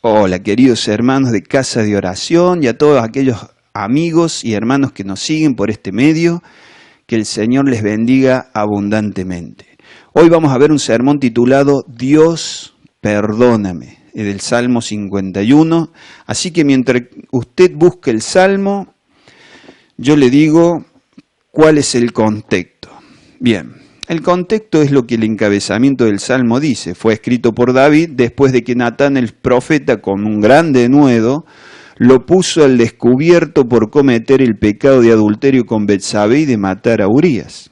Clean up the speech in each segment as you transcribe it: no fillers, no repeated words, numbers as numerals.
Hola, queridos hermanos de Casa de Oración y a todos aquellos amigos y hermanos que nos siguen por este medio, que el Señor les bendiga abundantemente. Hoy vamos a ver un sermón titulado Dios, perdóname, del Salmo 51. Así que mientras usted busque el Salmo, yo le digo cuál es el contexto. Bien. El contexto es lo que el encabezamiento del Salmo dice. Fue escrito por David después de que Natán el profeta, con un gran denuedo, lo puso al descubierto por cometer el pecado de adulterio con Betsabé y de matar a Urías.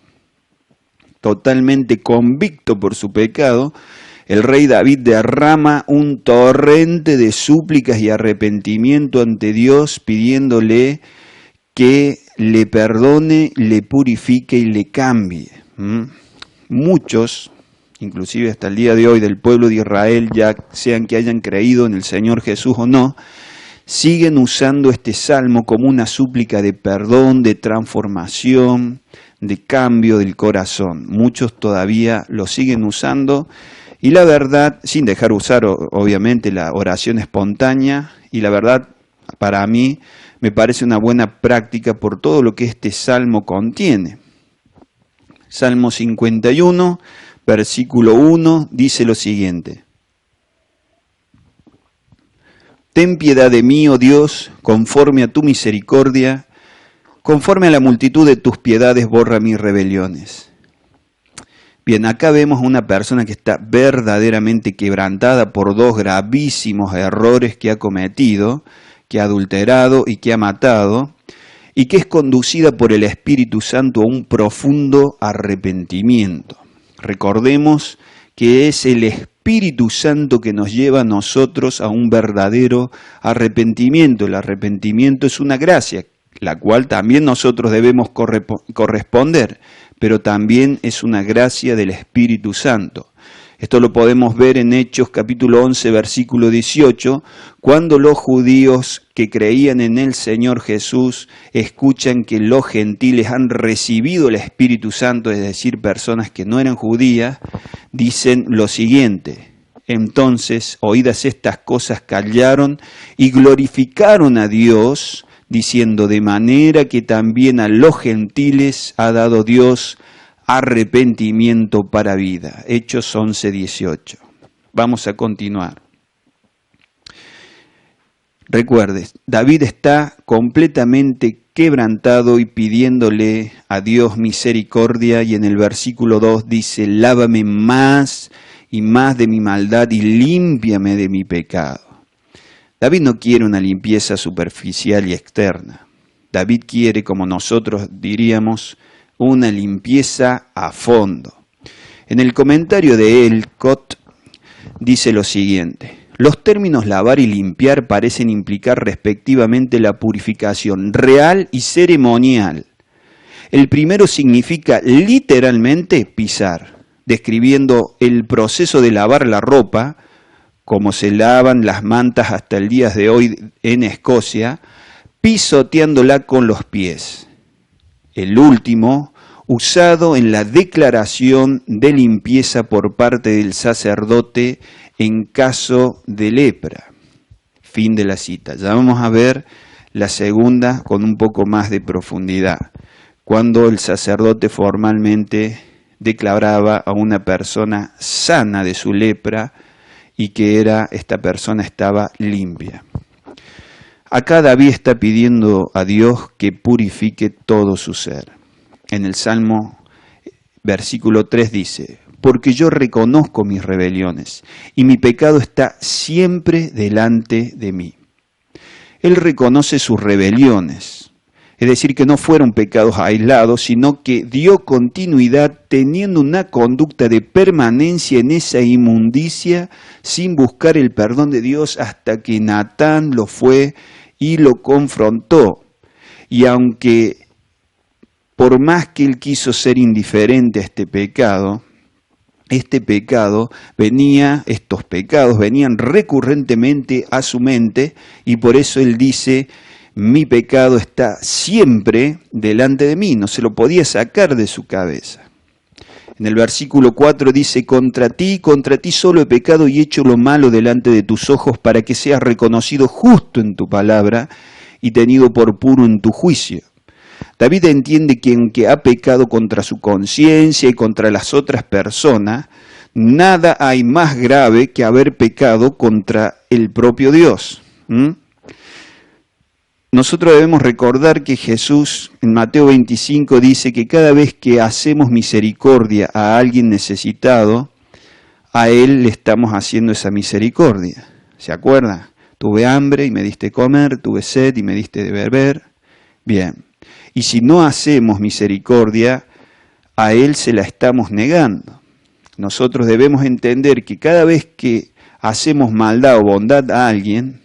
Totalmente convicto por su pecado, el rey David derrama un torrente de súplicas y arrepentimiento ante Dios, pidiéndole que le perdone, le purifique y le cambie. Muchos, inclusive hasta el día de hoy del pueblo de Israel, ya sean que hayan creído en el Señor Jesús o no, siguen usando este salmo como una súplica de perdón, de transformación, de cambio del corazón. Muchos todavía lo siguen usando y la verdad, sin dejar usar obviamente la oración espontánea, y la verdad para mí me parece una buena práctica por todo lo que este salmo contiene. Salmo 51, versículo 1, dice lo siguiente. Ten piedad de mí, oh Dios, conforme a tu misericordia, conforme a la multitud de tus piedades borra mis rebeliones. Bien, acá vemos a una persona que está verdaderamente quebrantada por dos gravísimos errores que ha cometido, que ha adulterado y que ha matado, y que es conducida por el Espíritu Santo a un profundo arrepentimiento. Recordemos que es el Espíritu Santo que nos lleva a nosotros a un verdadero arrepentimiento. El arrepentimiento es una gracia, la cual también nosotros debemos corresponder, pero también es una gracia del Espíritu Santo. Esto lo podemos ver en Hechos capítulo 11, versículo 18, cuando los judíos que creían en el Señor Jesús escuchan que los gentiles han recibido el Espíritu Santo, es decir, personas que no eran judías, dicen lo siguiente: entonces, oídas estas cosas, callaron y glorificaron a Dios, diciendo, de manera que también a los gentiles ha dado Dios arrepentimiento para vida. Hechos 11, 18. Vamos a continuar. Recuerde, David está completamente quebrantado y pidiéndole a Dios misericordia, y en el versículo 2 dice, lávame más y más de mi maldad y límpiame de mi pecado. David no quiere una limpieza superficial y externa. David quiere, como nosotros diríamos, una limpieza a fondo. En el comentario de Elcott dice lo siguiente: los términos lavar y limpiar parecen implicar respectivamente la purificación real y ceremonial. El primero significa literalmente pisar, describiendo el proceso de lavar la ropa, como se lavan las mantas hasta el día de hoy en Escocia, pisoteándola con los pies. El último, usado en la declaración de limpieza por parte del sacerdote en caso de lepra. Fin de la cita. Ya vamos a ver la segunda con un poco más de profundidad, cuando el sacerdote formalmente declaraba a una persona sana de su lepra y que esta persona estaba limpia. Acá David está pidiendo a Dios que purifique todo su ser. En el Salmo, versículo 3 dice, porque yo reconozco mis rebeliones y mi pecado está siempre delante de mí. Él reconoce sus rebeliones, es decir, que no fueron pecados aislados, sino que dio continuidad teniendo una conducta de permanencia en esa inmundicia sin buscar el perdón de Dios hasta que Natán lo fue y lo confrontó. Y aunque por más que él quiso ser indiferente a este pecado estos pecados venían recurrentemente a su mente, y por eso él dice, mi pecado está siempre delante de mí, no se lo podía sacar de su cabeza. En el versículo 4 dice, contra ti solo he pecado y hecho lo malo delante de tus ojos para que seas reconocido justo en tu palabra y tenido por puro en tu juicio. David entiende que aunque ha pecado contra su conciencia y contra las otras personas, nada hay más grave que haber pecado contra el propio Dios. Nosotros debemos recordar que Jesús en Mateo 25 dice que cada vez que hacemos misericordia a alguien necesitado, a él le estamos haciendo esa misericordia. ¿Se acuerda? Tuve hambre y me diste comer, tuve sed y me diste de beber. Bien. Y si no hacemos misericordia, a él se la estamos negando. Nosotros debemos entender que cada vez que hacemos maldad o bondad a alguien,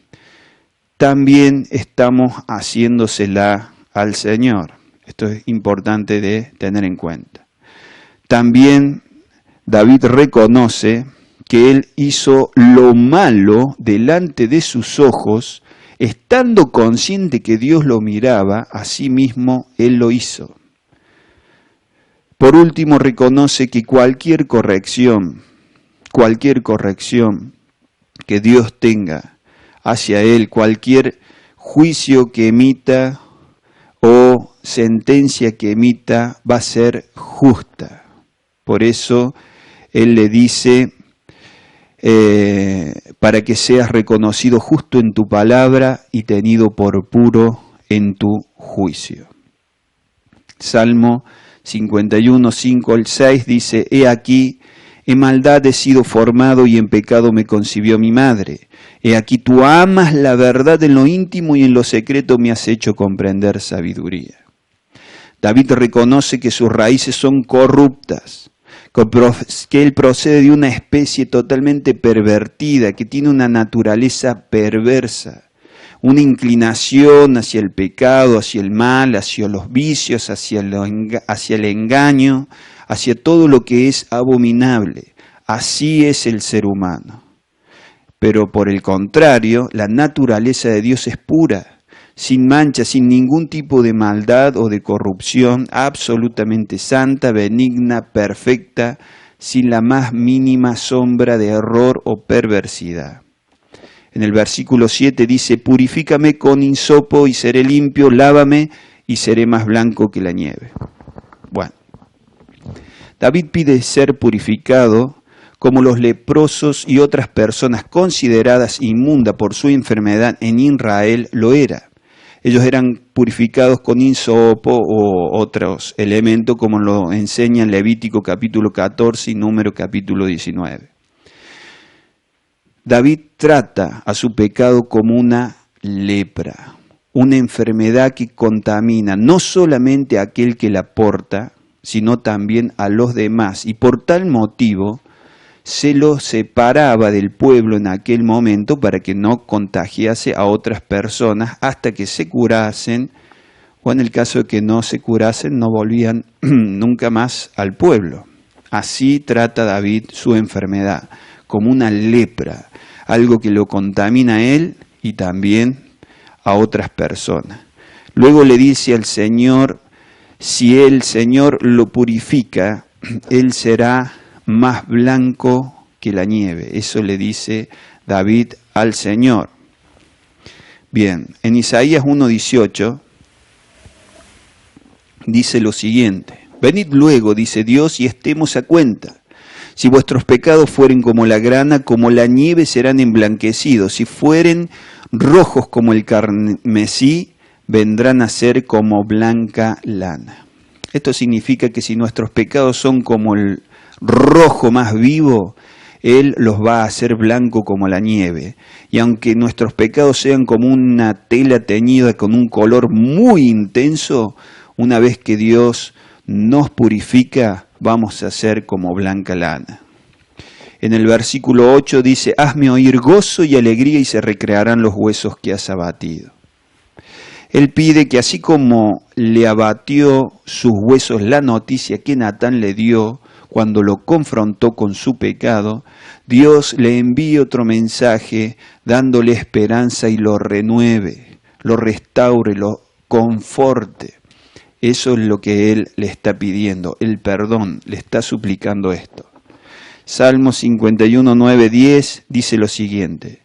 también estamos haciéndosela al Señor. Esto es importante de tener en cuenta. También David reconoce que él hizo lo malo delante de sus ojos, estando consciente que Dios lo miraba, así mismo él lo hizo. Por último, reconoce que cualquier corrección que Dios tenga hacia él, cualquier juicio que emita o sentencia que emita va a ser justa. Por eso él le dice, para que seas reconocido justo en tu palabra y tenido por puro en tu juicio. Salmo 51, 5 al 6 dice, he aquí, en maldad he sido formado y en pecado me concibió mi madre. He aquí tú amas la verdad en lo íntimo y en lo secreto me has hecho comprender sabiduría. David reconoce que sus raíces son corruptas, que él procede de una especie totalmente pervertida, que tiene una naturaleza perversa, una inclinación hacia el pecado, hacia el mal, hacia los vicios, hacia el engaño, hacia todo lo que es abominable. Así es el ser humano. Pero por el contrario, la naturaleza de Dios es pura, sin mancha, sin ningún tipo de maldad o de corrupción, absolutamente santa, benigna, perfecta, sin la más mínima sombra de error o perversidad. En el versículo 7 dice, purifícame con hisopo y seré limpio, lávame y seré más blanco que la nieve. Bueno, David pide ser purificado como los leprosos y otras personas consideradas inmundas por su enfermedad en Israel lo era. Ellos eran purificados con hisopo o otros elementos como lo enseña en Levítico capítulo 14 y Número capítulo 19. David trata a su pecado como una lepra, una enfermedad que contamina no solamente a aquel que la porta, sino también a los demás. Y por tal motivo se lo separaba del pueblo en aquel momento para que no contagiase a otras personas hasta que se curasen, o en el caso de que no se curasen, no volvían nunca más al pueblo. Así trata David su enfermedad, como una lepra, algo que lo contamina a él y también a otras personas. Luego le dice al Señor, si el Señor lo purifica, él será más blanco que la nieve. Eso le dice David al Señor. Bien, en Isaías 1:18 dice lo siguiente, venid luego, dice Dios, y estemos a cuenta. Si vuestros pecados fueren como la grana, como la nieve serán emblanquecidos. Si fueren rojos como el carmesí, vendrán a ser como blanca lana. Esto significa que si nuestros pecados son como el rojo más vivo, Él los va a hacer blanco como la nieve. Y aunque nuestros pecados sean como una tela teñida con un color muy intenso, una vez que Dios nos purifica, vamos a ser como blanca lana. En el versículo 8 dice, hazme oír gozo y alegría y se recrearán los huesos que has abatido. Él pide que así como le abatió sus huesos la noticia que Natán le dio cuando lo confrontó con su pecado, Dios le envíe otro mensaje dándole esperanza y lo renueve, lo restaure, lo conforte. Eso es lo que él le está pidiendo, el perdón, le está suplicando esto. Salmo 51, 9, 10 dice lo siguiente: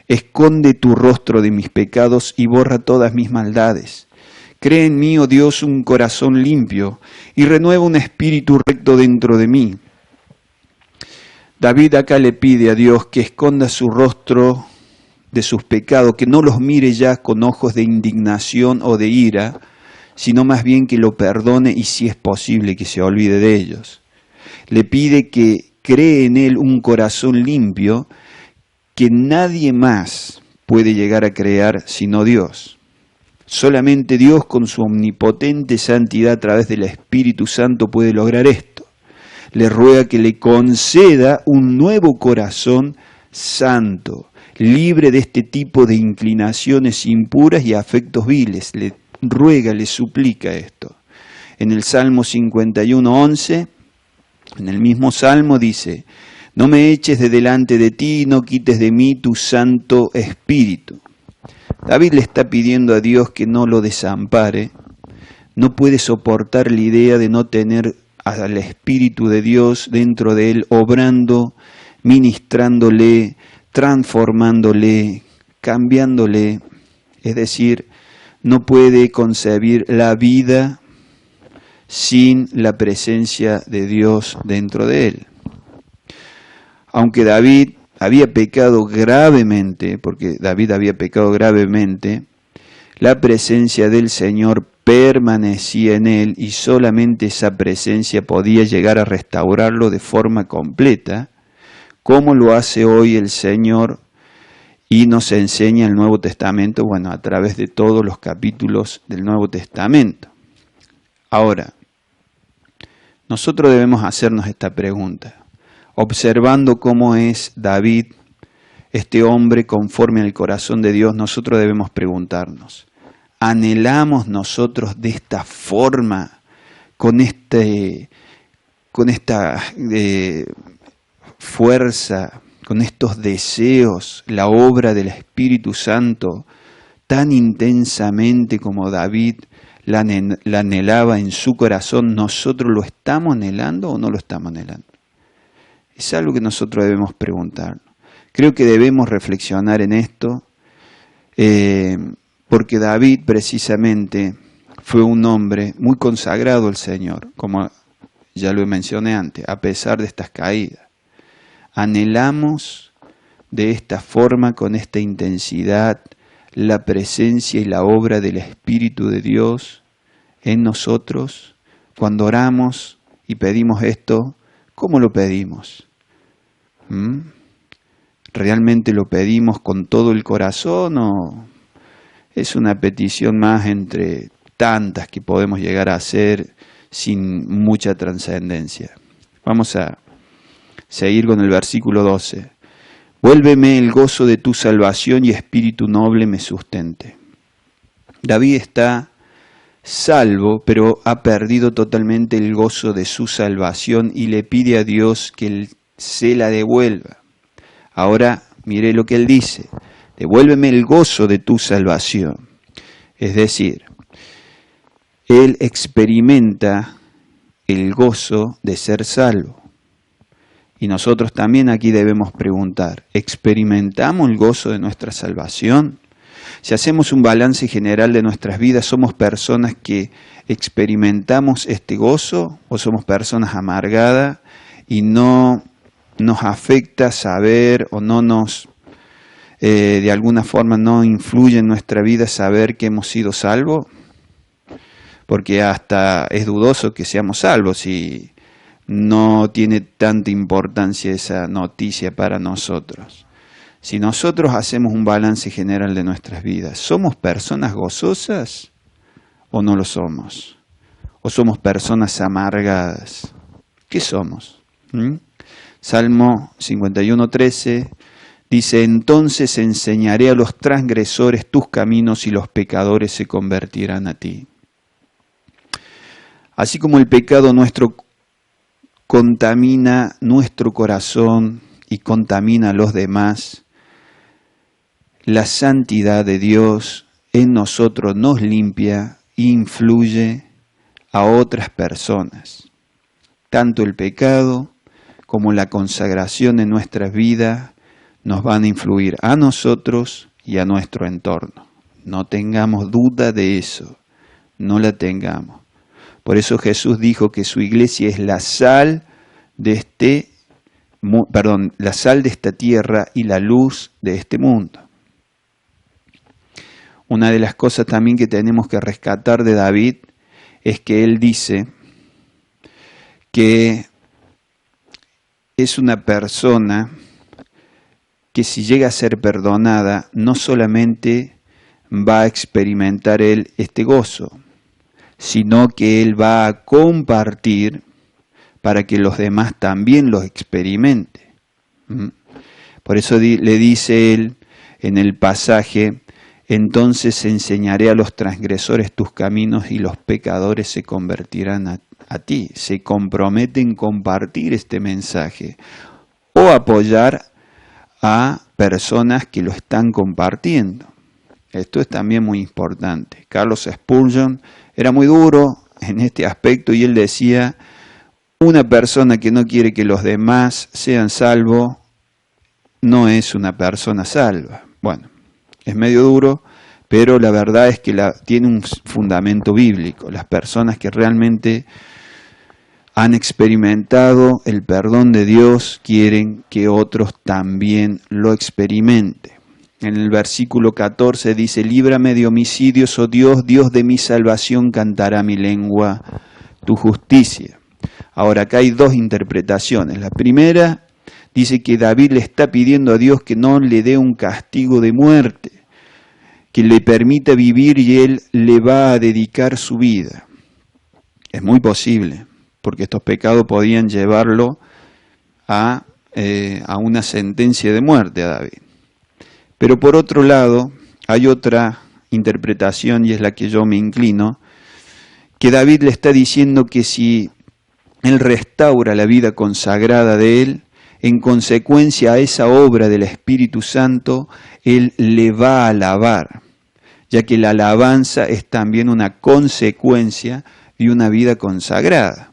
esconde tu rostro de mis pecados y borra todas mis maldades. Crea en mí, oh Dios, un corazón limpio y renueva un espíritu recto dentro de mí. David acá le pide a Dios que esconda su rostro de sus pecados, que no los mire ya con ojos de indignación o de ira, sino más bien que lo perdone y, si es posible, que se olvide de ellos. Le pide que cree en él un corazón limpio que nadie más puede llegar a crear sino Dios. Solamente Dios, con su omnipotente santidad a través del Espíritu Santo, puede lograr esto. Le ruega que le conceda un nuevo corazón santo, libre de este tipo de inclinaciones impuras y afectos viles. Le ruega, le suplica esto. En el Salmo 51, 11, en el mismo Salmo dice: no me eches de delante de ti, no quites de mí tu Santo Espíritu. David le está pidiendo a Dios que no lo desampare. No puede soportar la idea de no tener al Espíritu de Dios dentro de él, obrando, ministrándole, transformándole, cambiándole. Es decir, no puede concebir la vida sin la presencia de Dios dentro de él. Aunque David había pecado gravemente, porque David había pecado gravemente, la presencia del Señor permanecía en él y solamente esa presencia podía llegar a restaurarlo de forma completa, como lo hace hoy el Señor y nos enseña el Nuevo Testamento, bueno, a través de todos los capítulos del Nuevo Testamento. Ahora, nosotros debemos hacernos esta pregunta. Observando cómo es David, este hombre conforme al corazón de Dios, nosotros debemos preguntarnos: ¿anhelamos nosotros de esta forma, con esta fuerza, con estos deseos, la obra del Espíritu Santo tan intensamente como David la anhelaba en su corazón? ¿Nosotros lo estamos anhelando o no lo estamos anhelando? Es algo que nosotros debemos preguntarnos. Creo que debemos reflexionar en esto, porque David precisamente fue un hombre muy consagrado al Señor, como ya lo mencioné antes, a pesar de estas caídas. Anhelamos de esta forma, con esta intensidad, la presencia y la obra del Espíritu de Dios en nosotros. Cuando oramos y pedimos esto, ¿cómo lo pedimos? ¿Realmente lo pedimos con todo el corazón o es una petición más entre tantas que podemos llegar a hacer sin mucha trascendencia? Vamos a seguir con el versículo 12. Vuélveme el gozo de tu salvación y espíritu noble me sustente. David está salvo, pero ha perdido totalmente el gozo de su salvación y le pide a Dios que él se la devuelva. Ahora mire lo que él dice: devuélveme el gozo de tu salvación. Es decir, él experimenta el gozo de ser salvo. Y nosotros también aquí debemos preguntar: ¿experimentamos el gozo de nuestra salvación? Si hacemos un balance general de nuestras vidas, ¿somos personas que experimentamos este gozo o somos personas amargadas y no nos afecta saber o no nos, de alguna forma no influye en nuestra vida saber que hemos sido salvos? Porque hasta es dudoso que seamos salvos si no tiene tanta importancia esa noticia para nosotros. Si nosotros hacemos un balance general de nuestras vidas, ¿somos personas gozosas o no lo somos? ¿O somos personas amargadas? ¿Qué somos? Salmo 51:13 dice: entonces enseñaré a los transgresores tus caminos y los pecadores se convertirán a ti. Así como el pecado nuestro contamina nuestro corazón y contamina a los demás, la santidad de Dios en nosotros nos limpia, influye a otras personas. Tanto el pecado como la consagración en nuestras vidas nos van a influir a nosotros y a nuestro entorno. No tengamos duda de eso, no la tengamos. Por eso Jesús dijo que su iglesia es la sal de la sal de esta tierra y la luz de este mundo. Una de las cosas también que tenemos que rescatar de David es que él dice que es una persona que si llega a ser perdonada, no solamente va a experimentar él este gozo, sino que él va a compartir para que los demás también los experimenten. Por eso le dice él en el pasaje: entonces enseñaré a los transgresores tus caminos y los pecadores se convertirán a ti. Se compromete en compartir este mensaje o apoyar a personas que lo están compartiendo. Esto es también muy importante. Carlos Spurgeon era muy duro en este aspecto y él decía: una persona que no quiere que los demás sean salvos no es una persona salva. Bueno, es medio duro, pero la verdad es que tiene un fundamento bíblico. Las personas que realmente han experimentado el perdón de Dios quieren que otros también lo experimenten. En el versículo 14 dice: líbrame de homicidios, oh Dios, Dios de mi salvación, cantará mi lengua tu justicia. Ahora, acá hay dos interpretaciones. La primera dice que David le está pidiendo a Dios que no le dé un castigo de muerte, que le permita vivir y él le va a dedicar su vida. Es muy posible, porque estos pecados podían llevarlo a una sentencia de muerte a David. Pero por otro lado, hay otra interpretación, y es la que yo me inclino, que David le está diciendo que si él restaura la vida consagrada de él, en consecuencia a esa obra del Espíritu Santo, él le va a alabar, ya que la alabanza es también una consecuencia de una vida consagrada.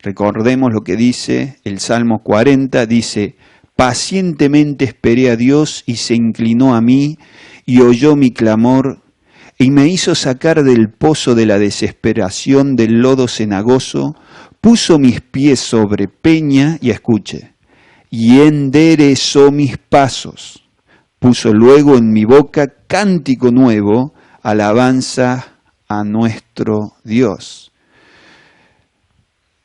Recordemos lo que dice el Salmo 40, dice: pacientemente esperé a Dios y se inclinó a mí y oyó mi clamor y me hizo sacar del pozo de la desesperación, del lodo cenagoso, puso mis pies sobre peña y escuche, y enderezó mis pasos, puso luego en mi boca cántico nuevo, alabanza a nuestro Dios.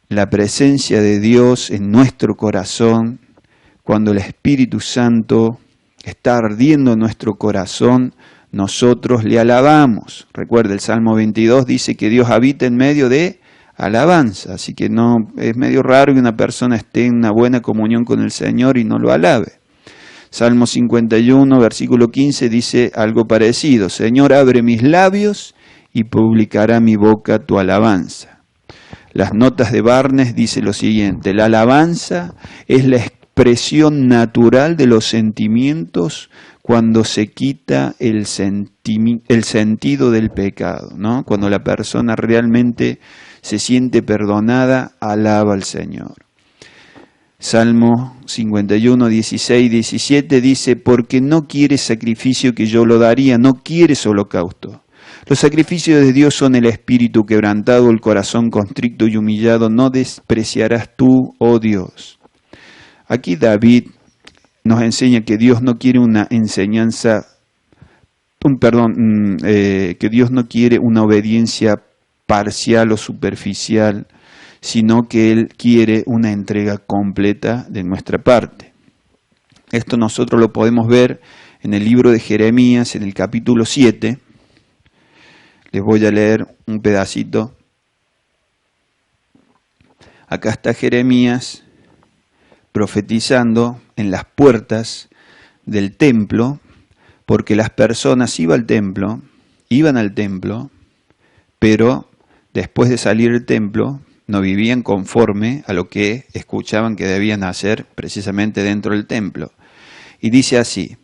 La presencia de Dios en nuestro corazón, cuando el Espíritu Santo está ardiendo en nuestro corazón, nosotros le alabamos. Recuerda, el Salmo 22 dice que Dios habita en medio de alabanza, así que no es medio raro que una persona esté en una buena comunión con el Señor y no lo alabe. Salmo 51, versículo 15 dice algo parecido: Señor, abre mis labios y publicará mi boca tu alabanza. Las notas de Barnes dice lo siguiente: la alabanza es la expresión natural de los sentimientos cuando se quita el sentido del pecado, ¿no? Cuando la persona realmente se siente perdonada, alaba al Señor. Salmo 51, 16, 17 dice: porque no quieres sacrificio que yo lo daría, no quieres holocausto. Los sacrificios de Dios son el espíritu quebrantado, el corazón constricto y humillado, no despreciarás tú, oh Dios. Aquí David nos enseña que Dios no quiere una enseñanza, que Dios no quiere una obediencia parcial o superficial, sino que Él quiere una entrega completa de nuestra parte. Esto nosotros lo podemos ver en el libro de Jeremías, en el capítulo 7. Les voy a leer un pedacito. Acá está Jeremías profetizando en las puertas del templo, porque las personas iban al templo, pero después de salir del templo no vivían conforme a lo que escuchaban que debían hacer precisamente dentro del templo. Y dice así: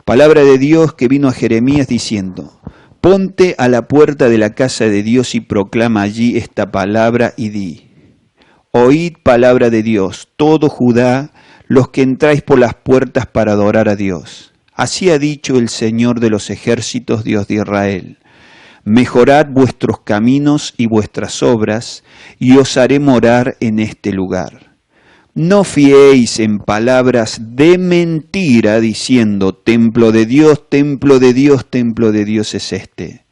palabra de Dios que vino a Jeremías diciendo: ponte a la puerta de la casa de Dios y proclama allí esta palabra y di: oíd palabra de Dios, todo Judá, los que entráis por las puertas para adorar a Dios. Así ha dicho el Señor de los ejércitos, Dios de Israel: mejorad vuestros caminos y vuestras obras, y os haré morar en este lugar. No fiéis en palabras de mentira, diciendo: templo de Dios, templo de Dios, templo de Dios es este.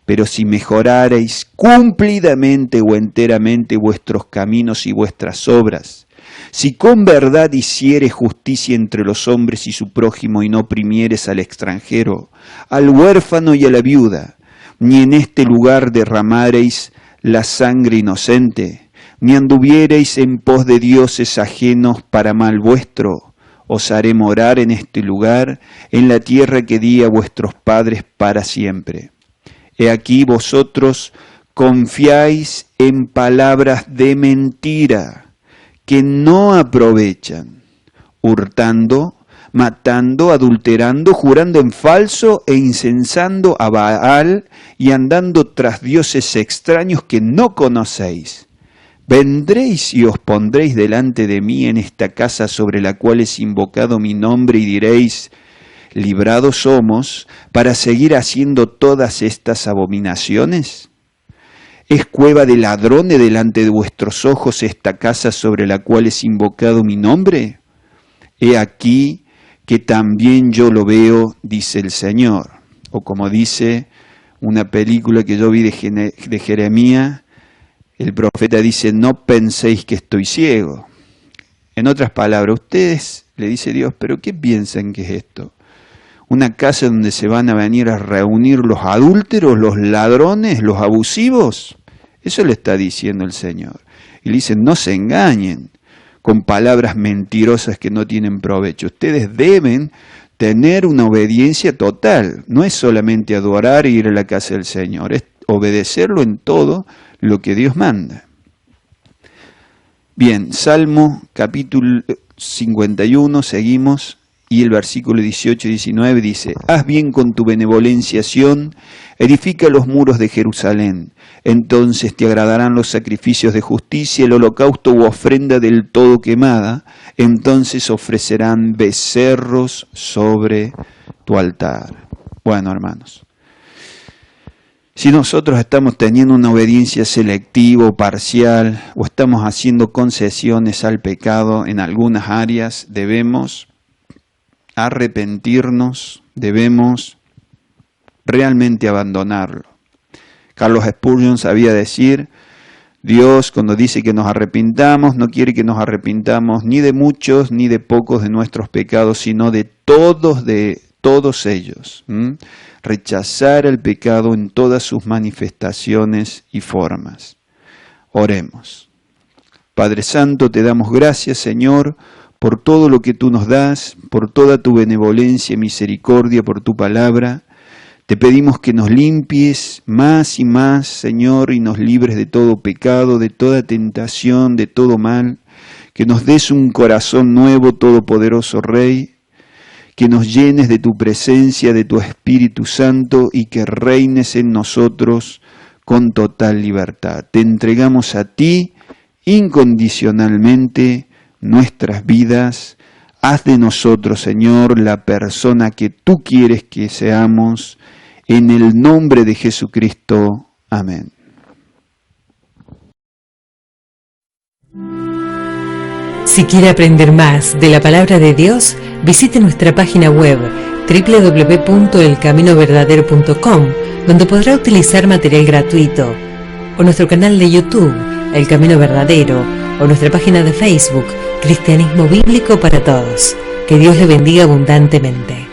Pero si mejorareis cumplidamente o enteramente vuestros caminos y vuestras obras, si con verdad hiciereis justicia entre los hombres y su prójimo, y no oprimiereis al extranjero, al huérfano y a la viuda, ni en este lugar derramareis la sangre inocente, ni anduviereis en pos de dioses ajenos para mal vuestro, os haré morar en este lugar, en la tierra que di a vuestros padres para siempre. He aquí vosotros confiáis en palabras de mentira, que no aprovechan, hurtando, matando, adulterando, jurando en falso e incensando a Baal y andando tras dioses extraños que no conocéis. Vendréis y os pondréis delante de mí en esta casa sobre la cual es invocado mi nombre y diréis: librados somos para seguir haciendo todas estas abominaciones. ¿Es cueva de ladrones delante de vuestros ojos esta casa sobre la cual es invocado mi nombre? He aquí que también yo lo veo, dice el Señor. O como dice una película que yo vi de Jeremías, el profeta dice: no penséis que estoy ciego. En otras palabras, ustedes, le dice Dios, ¿pero qué piensan que es esto? ¿Una casa donde se van a venir a reunir los adúlteros, los ladrones, los abusivos? Eso le está diciendo el Señor. Y le dice: no se engañen con palabras mentirosas que no tienen provecho. Ustedes deben tener una obediencia total. No es solamente adorar e ir a la casa del Señor, es obedecerlo en todo lo que Dios manda. Bien, Salmo capítulo 51, seguimos, y el versículo 18 y 19 dice: haz bien con tu benevolencia, Sión, edifica los muros de Jerusalén. Entonces te agradarán los sacrificios de justicia, el holocausto u ofrenda del todo quemada. Entonces ofrecerán becerros sobre tu altar. Bueno, hermanos, si nosotros estamos teniendo una obediencia selectiva o parcial, o estamos haciendo concesiones al pecado en algunas áreas, debemos arrepentirnos, debemos realmente abandonarlo. Carlos Spurgeon sabía decir: Dios, cuando dice que nos arrepintamos, no quiere que nos arrepintamos ni de muchos ni de pocos de nuestros pecados, sino de todos ellos. Rechazar el pecado en todas sus manifestaciones y formas. Oremos. Padre Santo, te damos gracias, Señor, por todo lo que tú nos das, por toda tu benevolencia y misericordia, por tu palabra. Te pedimos que nos limpies más y más, Señor, y nos libres de todo pecado, de toda tentación, de todo mal. Que nos des un corazón nuevo, todopoderoso Rey. Que nos llenes de tu presencia, de tu Espíritu Santo, y que reines en nosotros con total libertad. Te entregamos a ti incondicionalmente nuestras vidas. Haz de nosotros, Señor, la persona que tú quieres que seamos. En el nombre de Jesucristo. Amén. Si quiere aprender más de la Palabra de Dios, visite nuestra página web www.elcaminoverdadero.com, donde podrá utilizar material gratuito, o nuestro canal de YouTube, El Camino Verdadero, o nuestra página de Facebook, Cristianismo Bíblico para Todos. Que Dios le bendiga abundantemente.